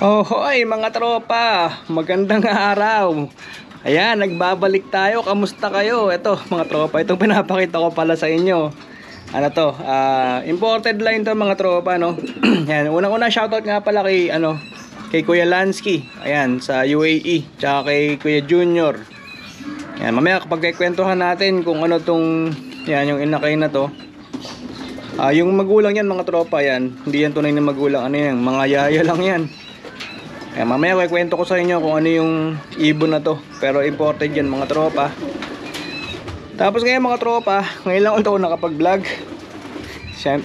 Hoy mga tropa, magandang araw. Ayan, nagbabalik tayo. Kamusta kayo? Ito mga tropa, itong pinapakita ko pala sa inyo. Ano to? Imported line to mga tropa, no? Ayan, unang-una shoutout nga pala kay Kuya Lansky. Ayan, sa UAE, tsaka kay Kuya Junior. Ayan, mamaya kapag kwentuhan natin kung ano tong yan, yung inakay na to. Yung magulang yan mga tropa, yan hindi yan tunay na magulang. Ano yan, mga yaya lang yan. Mamaya kwento ko sa inyo kung ano yung ibon na to. Pero imported yan mga tropa. Tapos ngayon mga tropa, ngayon lang ulit ako nakapag-vlog.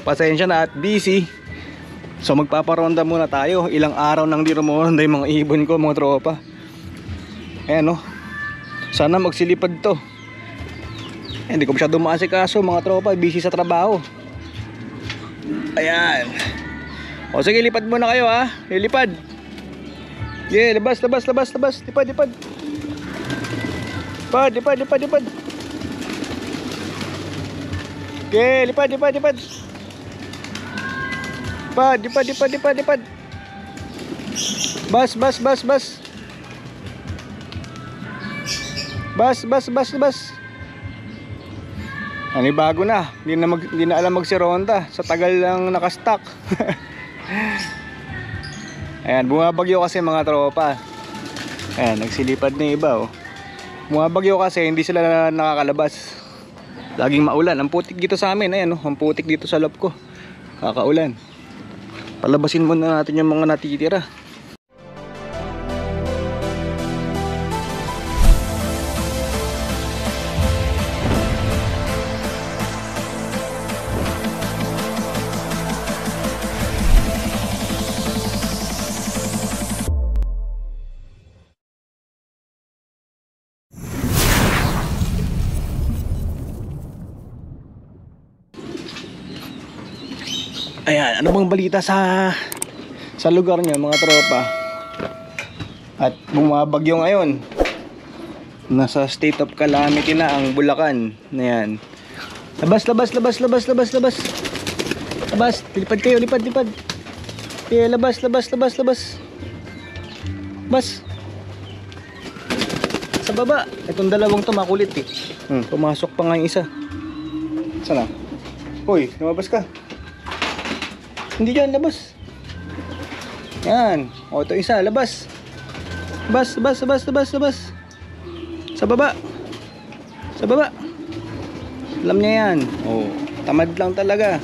Pasensya na at busy. So magpaparonda muna tayo. Ilang araw nang di rumoronda yung mga ibon ko mga tropa. Ayan o, sana magsilipad to. Hindi ko masyado maasikaso mga tropa, busy sa trabaho. Ayan. O sige, lipad muna kayo ha. Lilipad. Yeah, labas. Lipad. Lipad. Okay, lipad. Lipad. Bas. Ano bago na. Hindi na alam magsironda. Sa tagal lang nakastock. Ayan, bumabagyo kasi mga tropa. Ayan, nagsilipad na iba oh. Bumabagyo kasi hindi sila nakakalabas. Laging maulan. Ang putik dito sa amin. Ayan oh, ang putik dito sa loob ko. Kakaulan. Palabasin muna natin yung mga natitira. Ayan, ano bang balita sa lugar niyo mga tropa? At bumabagyo ngayon. Nasa state of calamity na ang Bulacan. Ayan. Labas. Lipad kayo, lipad. Okay, labas. Bas. Sa baba. Itong dalawang to makulit eh. Pumasok pa nga yung isa. Sana? Hoy, lumabas ka. Hindi dyan, labas. Yan. O, ito isa, labas. Bas. Sa baba. Alam niya yan. O, tamad lang talaga.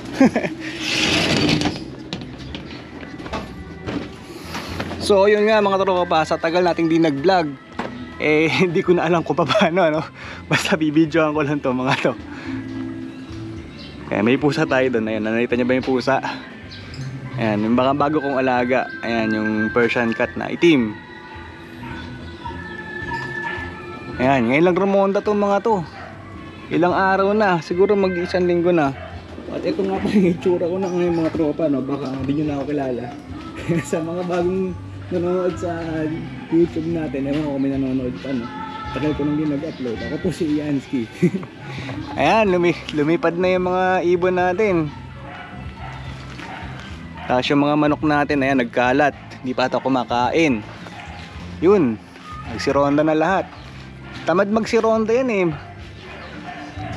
So, yun nga mga tropa, sa tagal nating di nag-vlog, hindi ko na alam kung paano, ano. Basta bibidyoan ko lang to, mga to. May pusa tayo doon. Ayan, nakita niyo ba yung pusa? Ayan, yung baka bago kong alaga. Ayan, yung Persian cat na itim. Ayan, ngayon lang rumonda tong mga to. Ilang araw na, siguro mag-isang linggo na. At ito nga pa yung itsura ko na ngayon mga tropa, no? Baka hindi nyo na ako kilala. Sa mga bagong nanonood sa YouTube natin, ewan ko kung may nanonood pa, no? Tagal ko nang din nag-upload. Ako po si Iansky. Ayan, lumipad na yung mga ibon natin. Tapos yung mga manok natin, ayan, nagkalat. Hindi pa ito kumakain. Yun, nagsironda na lahat. Tamad magsironda yan eh.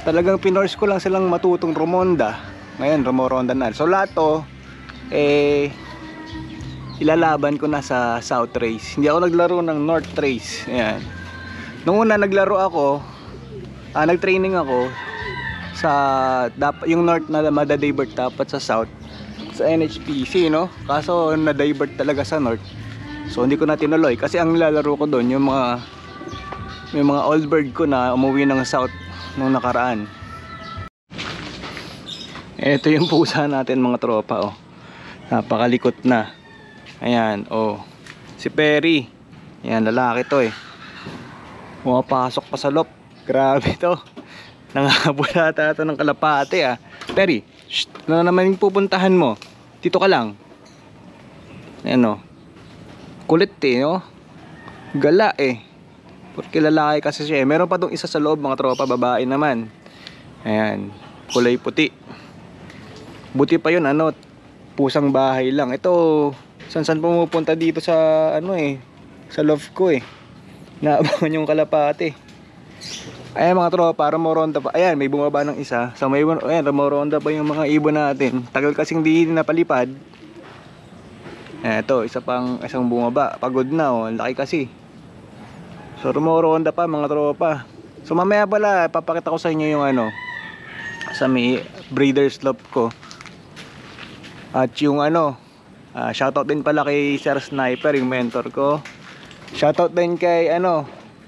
Talagang pinorse ko lang silang matutong rumonda. Ngayon, rumoronda na. So lahat to, ilalaban ko na sa South Race. Hindi ako naglaro ng North Race. Ayan. Nung una naglaro ako, nag-training ako sa yung North na madadivert dapat sa South. Sa NHPC, no? Kaso na-divert talaga sa North. So hindi ko na tinuloy kasi ang nilalaro ko doon yung mga old bird ko na umuwi ng South nung nakaraan. Ito yung pusa natin mga tropa oh. Napakalikot na. Ayan, oh. Si Perry. Ayan, lalaki to eh. Pumapasok pa sa loob. Grabe to. Nangabula ata ng kalapate ah. Perry, shh, ano naman yung pupuntahan mo? Dito ka lang. Ayan o. Kulit eh, no? Gala eh. Porque lalaki kasi siya eh. Meron pa itong isa sa loob mga tropa, babae naman. Ayan. Kulay puti. Buti pa yun, ano, pusang bahay lang. Ito, San pumupunta dito sa ano sa loft ko naabangan yung kalapate. Ayan mga tropa, rumoronda pa. Ayan, may bumaba ng isa. So may ayan, rumoronda pa yung mga ibon natin. Tagal kasing di napalipad. Eto, isang bumaba. Pagod na laki kasi. So rumoronda pa mga tropa. So mamaya pala papakita ko sa inyo yung sa may breeders loft ko. At yung shoutout din pala kay Sir Sniper, yung mentor ko. Shoutout din kay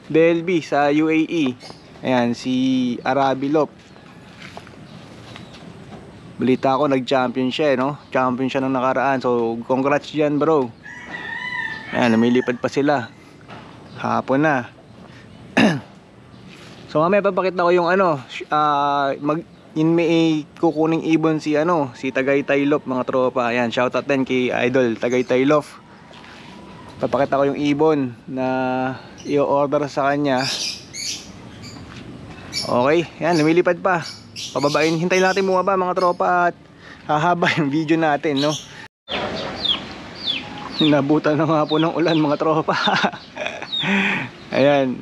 DLB sa UAE. Ayan, si Arabi Loft. Balita ko nag-champion siya Champion siya nung nakaraan. So congrats dyan bro. Ayan, lumilipad pa sila. Hapon na. So mamaya papakita ko yung may kukuning ibon si Tagaytay Loft mga tropa. Ayan, shoutout din kay Idol Tagaytay Loft. Papakita ko yung ibon na i-order sa kanya. Okay, yan, lumilipad pa. Pababain, hintayin natin bumaba mga tropa at hahaba yung video natin Nabutan na nga po ng ulan mga tropa. Ayan,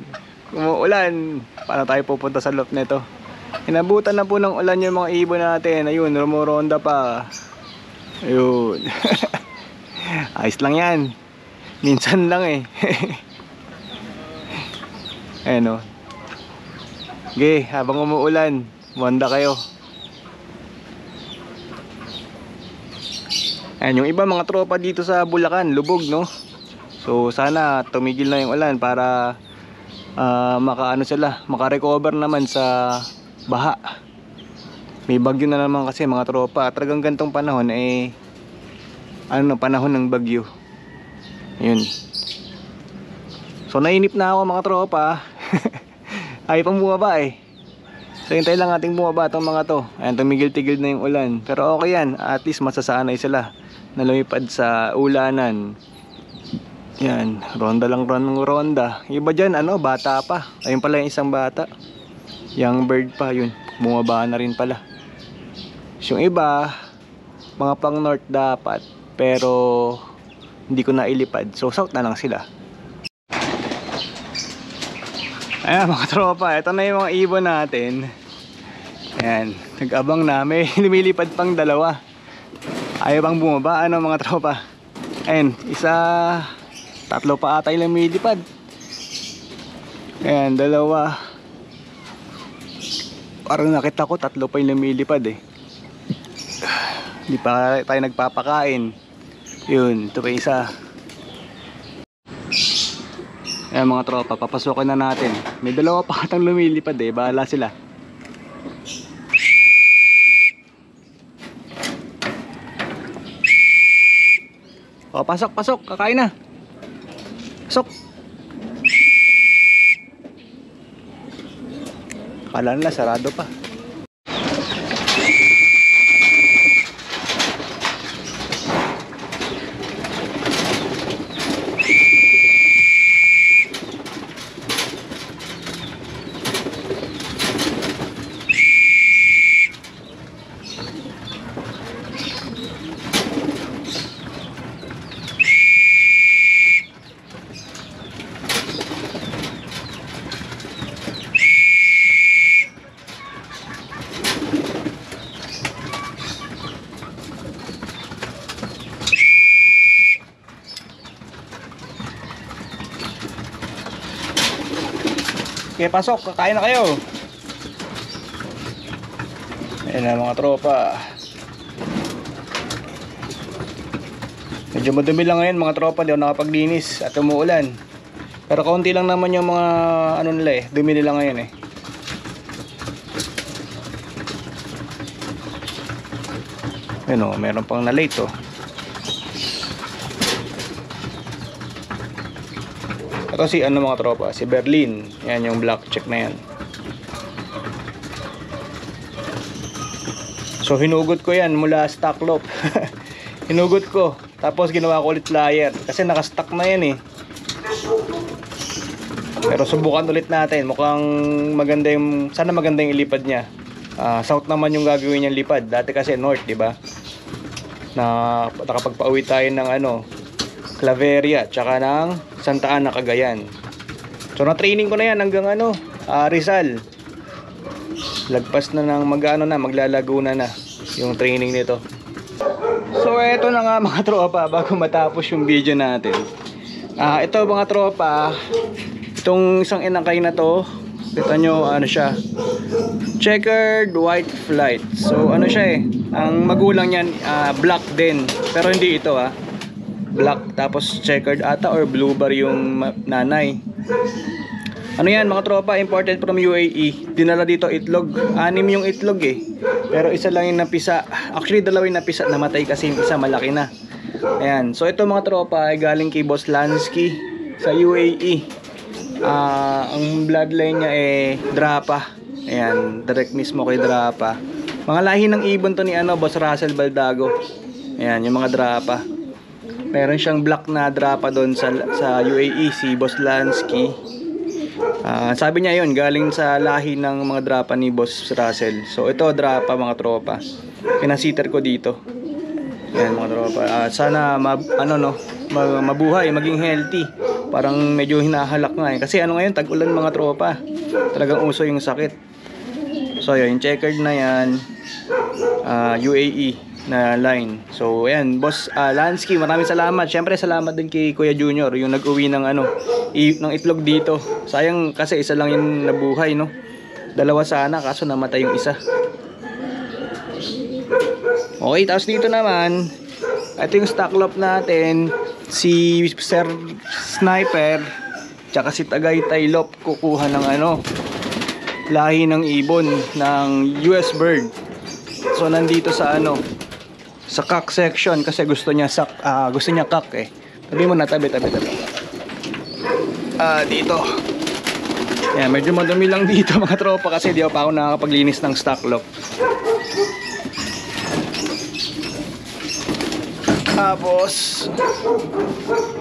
umuulan. Paano tayo pupunta sa loft nito? Inabutan na po ng ulan yung mga ibon natin. Ayun, rumuronda pa. Ayun. Ayos lang yan. Minsan lang Ayan Okay, habang umuulan, manda kayo. Ayan, yung iba mga tropa dito sa Bulacan, lubog So sana tumigil na yung ulan para maka-recover naman sa baha. May bagyo na naman kasi mga tropa. Talagang gantong panahon panahon ng bagyo. Ayun. So nainip na ako mga tropa. Ay pang bumaba So hintay lang ating bumaba itong mga to. Ayan, tumigil-tigil na yung ulan. Pero okay yan, at least masasanay sila na lumipad sa ulanan. Yan, ronda lang ronda. Iba dyan, bata pa. Ayun pala yung isang bata. Young bird pa, yun. Bumaba na rin pala. So, yung iba, mga pang north dapat. Pero, hindi ko na ilipad. So, south na lang sila. Ayan mga tropa, ito na yung mga ibon natin. Ayan, nag-abang na. May lumilipad pang dalawa. Ayaw bang bumaba, mga tropa. Ayan, tatlo pa ata yung lumilipad. Ayan, dalawa. Parang nakita ko tatlo pa yung lumilipad Hindi pa tayo nagpapakain. Yun, ito pa isa. Ayan mga tropa, papasokin na natin. May dalawa pa katang lumilipad bahala sila. O, pasok, kakain na. Pasok. Akala nila sarado pa. Okay, pasok, kakain na kayo. Ayan na mga tropa. Medyo madumi lang ngayon mga tropa, di ako nakapaglinis at umuulan. Pero kaunti lang naman yung mga nila dumi nila ngayon Ayan meron pang na-late Ito si mga tropa, si Berlin. Yan yung black check na yan. So hinugot ko yan mula stock loop. Hinugot ko. Tapos ginawa ko ulit flyer. Kasi nakastock na yan Pero subukan ulit natin. Mukhang maganda sana maganda yung ilipad niya. South naman yung gagawin niyang lipad. Dati kasi north, di ba? Nakapagpauwi tayo ng Claveria, tsaka ng Santa Ana, Cagayan. So na-training ko na yan hanggang Rizal. Lagpas na ng maglalaguna na yung training nito. So eto na nga mga tropa, bago matapos yung video natin. Ito mga tropa, itong isang inakay na to, kita nyo siya, checkered white flight. So siya ang magulang niyan black din, pero hindi ito black, tapos checkered ata or blue bar yung nanay. Yan mga tropa, imported from UAE. Dinala dito itlog, 6 yung itlog pero isa lang yung napisa. Actually 2 yung napisa, namatay kasi yung isa, malaki na. Ayan, so ito mga tropa ay galing kay Boss Lansky sa UAE. Ang bloodline niya Drapa. Ayan, direct mismo kay Drapa. Mga lahi ng ibon to ni Boss Russell Baldago. Ayan, yung mga Drapa. Meron siyang black na Drapa doon sa UAE, si Boss Lansky. Sabi niya yon, galing sa lahi ng mga Drapa ni Boss Russell. So ito Drapa mga tropa. Pinasiter ko dito. Ayan mga tropa. Sana mabuhay, maging healthy. Parang medyo hinahalak nga kasi ngayon tag-ulan mga tropa. Talagang uso yung sakit. So yun, yung checkered na yan, UAE na line. So ayan, Boss Lansky, maraming salamat. Syempre salamat din kay Kuya Junior, yung nag-uwi ng ng itlog dito. Sayang kasi isa lang yung nabuhay, no? 2 sana, kaso namatay yung isa. Okay, tapos dito naman, ito yung stock lot natin. Si Sir Sniper tsaka si Tagaytay Lop kukuha ng lahi ng ibon ng US bird. So nandito sa sa cock section kasi gusto niya cock Tabi mo na, tabi. Dito. Yan, medyo madumi lang dito mga tropa kasi di pa ako nakakapaglinis ng stock lock. Tapos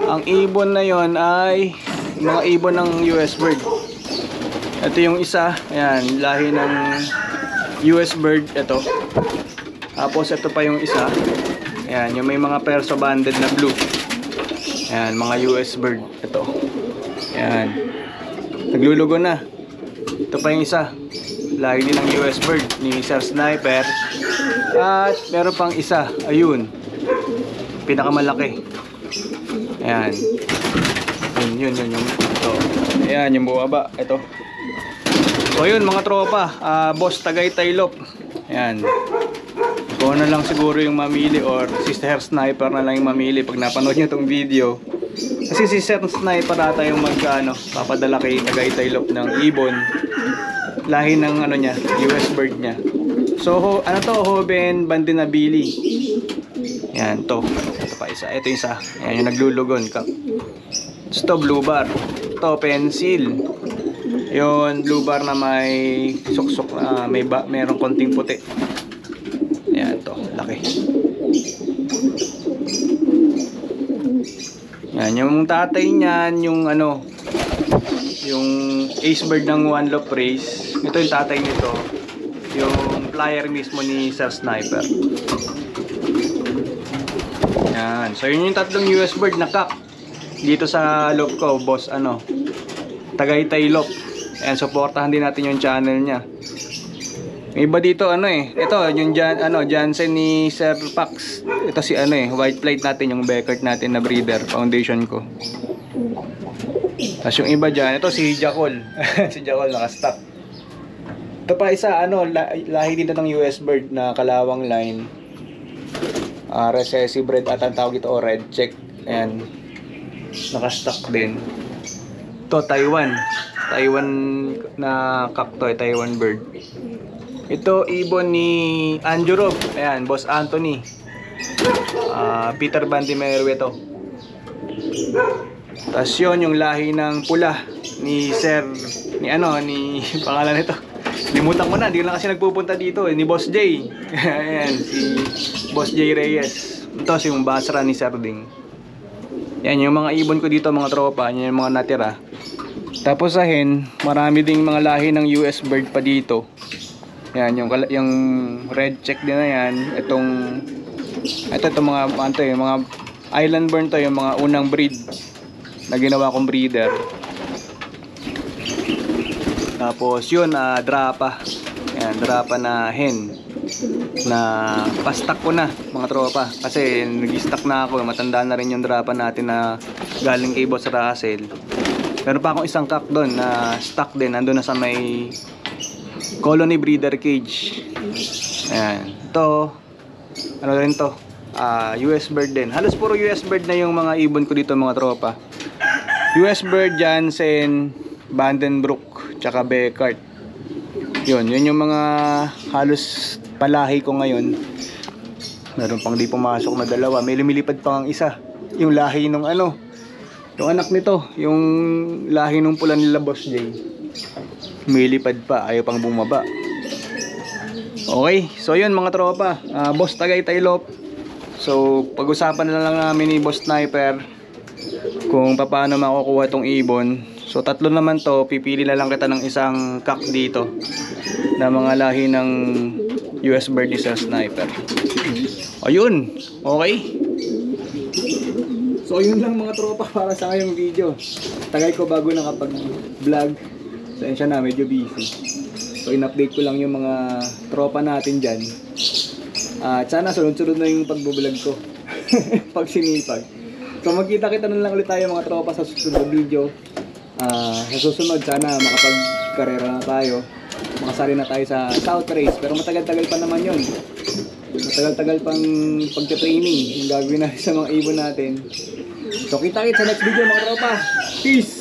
ang ibon na yon ay mga ibon ng US bird. Ito yung isa, ayan, lahi ng US bird ito. Tapos ito pa yung isa. Ayan, yung may mga perso banded na blue. Ayan, mga US bird ito. Ayan. Naglulugo na. Ito pa yung isa. Lahi din ng US bird ni Sir Sniper. At meron pang isa, ayun. Pinakamalaki. Ayan. Yun yung ito. Ayan, yung buwaba. Ito. So yun mga tropa, Boss Tagaytay Lop. Ayan. Ikaw na lang siguro yung mamili or si Sir Sniper na lang yung mamili pag napanood nyo itong video. Kasi si Sir Sniper ata yung papadala kay Tagaytay Lop ng ibon. Lahi ng niya, US bird niya. So Hoben Bandinabili. Yan to. Ito pa isa. Ito isa. Yan yung naglulugon. Ito blue bar. Ito pencil. Yon blue bar na may suksok na merong konting puti. Yan to, laki. Yan yung tatay niyan, yung yung ace bird ng One Love Race. Ito yung tatay nito. Yung flyer mismo ni Sir Sniper. Yan. So yun yung tatlong US bird na cock dito sa loob ko, Boss Tagaytay Lop. Ayan, supportahan din natin yung channel niya. May iba dito ito yung Jansen ni Sir Pax. Ito si white plate natin, yung Beckert natin na breeder, foundation ko. Tapos yung iba dyan, ito si Jackal. Si Jackal naka-stock. Ito pa isa lahi dito ng US bird na kalawang line. Recessive red at ang tawag ito, red check. Ayan, naka-stock din. Ito Taiwan na cocktoy, Taiwan bird. Ito ibon ni Anjurov. Ayan, Boss Anthony. Peter Bandimeru ito. Tapos yun yung lahi ng pula ni Sir ni pangalan nito. Limutan ko na, hindi lang kasi nagpupunta dito ni Boss J. Ayan, si Boss J Reyes. Ito si yung Basra ni Sir Ding. Yan yung mga ibon ko dito mga tropa, yan yung mga natira. Tapos marami ding mga lahi ng US bird pa dito. Yan yung red check din na yan. Itong mga Island Burn to, yung mga unang breed na ginawa kong breeder. Tapos yun, drapa. Ayan, drapa na hen na pastak ko na mga tropa. Kasi nag-stock na ako, matanda na rin yung drapa natin na galing kay Boss Russell. Meron pa akong isang cock doon na stock din, nandun na sa may colony breeder cage. Ayan, ito ano rin to, US bird din. Halos puro US bird na yung mga ibon ko dito mga tropa. US bird, Jansen, Vandenbroek, tsaka Beckart. Yun yung mga halos palahi ko ngayon. Meron pang di pumasok na dalawa. May lumilipad pang ang isa. Yung lahi nung ano, yung anak nito, yung lahi nung pula nila Boss J. Lumilipad pa, ayaw pang bumaba. Okay, so yun mga tropa, Boss Tagaytay Lop. So pag-usapan na lang namin ni Boss Sniper kung paano makukuha tong ibon. So tatlo naman to, pipili na lang kita ng isang cock dito na mga lahi ng US bird sa Sniper. Ayun, okay. So yun lang mga tropa para sa ngayong video. Tagal ko bago nakapag-vlog. Sensya na, medyo busy. So in-update ko lang yung mga tropa natin dyan. At sana sunod-sunod na yung pag-vlog ko. Pag sinipag. So magkita-kita na lang ulit tayo mga tropa sa susunod video. Sa susunod sana makapag-karera na tayo. Makasali na tayo sa South Race. Pero matagal-tagal pa naman yun. Matagal-tagal pang pagka-training yung gagawin natin sa mga ibon natin. So kita-kits sa next video mga tropa. Peace!